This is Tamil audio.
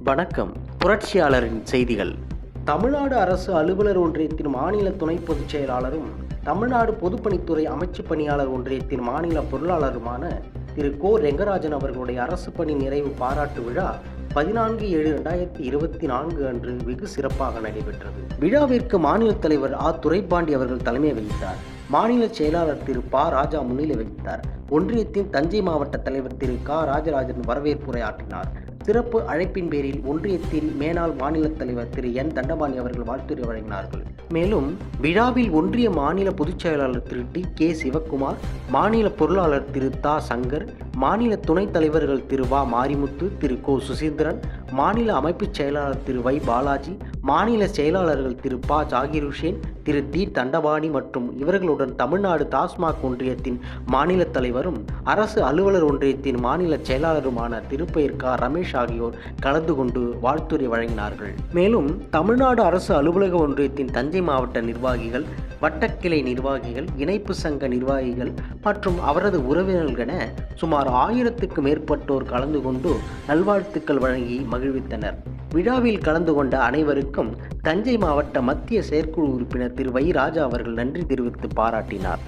வணக்கம். புரட்சியாளரின் செய்திகள். தமிழ்நாடு அரசு அலுவலர் ஒன்றியத்தின் மாநில துணை பொதுச் செயலாளரும் தமிழ்நாடு பொதுப்பணித்துறை அமைச்சு பணியாளர் ஒன்றியத்தின் மாநில பொருளாளருமான திரு கோ ரெங்கராஜன் அவர்களுடைய அரசு பணி நிறைவு பாராட்டு விழா 14/7/2024 அன்று வெகு சிறப்பாக நடைபெற்றது. விழாவிற்கு மாநில தலைவர் ஆ துரைப்பாண்டி அவர்கள் தலைமை வகித்தார். மாநில செயலாளர் திரு ப ராஜா முன்னிலை வகித்தார். ஒன்றியத்தின் தஞ்சை மாவட்ட தலைவர் திரு க ராஜராஜன் வரவேற்புரையாற்றினார். சிறப்பு அழைப்பின் பேரில் ஒன்றியத்தின் மேனாள் மாநில தலைவர் திரு என் தண்டபாணி அவர்கள் வாழ்த்துரை வழங்கினார்கள். மேலும் விழாவில் ஒன்றிய மாநில பொதுச் செயலாளர் திரு டி கே சிவக்குமார், மாநில பொருளாளர் திரு தா சங்கர், மாநில துணைத் தலைவர்கள் திரு வ மாரிமுத்து, திரு கோ சுசீந்திரன், மாநில அமைப்புச் செயலாளர் திரு வை பாலாஜி, மாநில செயலாளர்கள் திரு ப ஜாகிர் ஹுசேன், திரு டி தண்டபாணி மற்றும் இவர்களுடன் தமிழ்நாடு டாஸ்மாக் ஒன்றியத்தின் மாநில தலைவரும் அரசு அலுவலர் ஒன்றியத்தின் மாநில செயலாளருமான திருப்பெயர் க ரமேஷ் ஆகியோர் கலந்து கொண்டு வாழ்த்துரை வழங்கினார்கள். மேலும் தமிழ்நாடு அரசு அலுவலக ஒன்றியத்தின் தஞ்சை மாவட்ட நிர்வாகிகள், வட்டக்கிளை நிர்வாகிகள், இணைப்பு சங்க நிர்வாகிகள் மற்றும் அவரது உறவினர்கள் என சுமார் 1000க்கும் மேற்பட்டோர் கலந்து கொண்டு நல்வாழ்த்துக்கள் வழங்கி மகிழ்வித்தனர். விழாவில் கலந்து கொண்ட அனைவருக்கும் தஞ்சை மாவட்ட மத்திய செயற்குழு உறுப்பினர் திரு வை ராஜா அவர்கள் நன்றி தெரிவித்து பாராட்டினார்.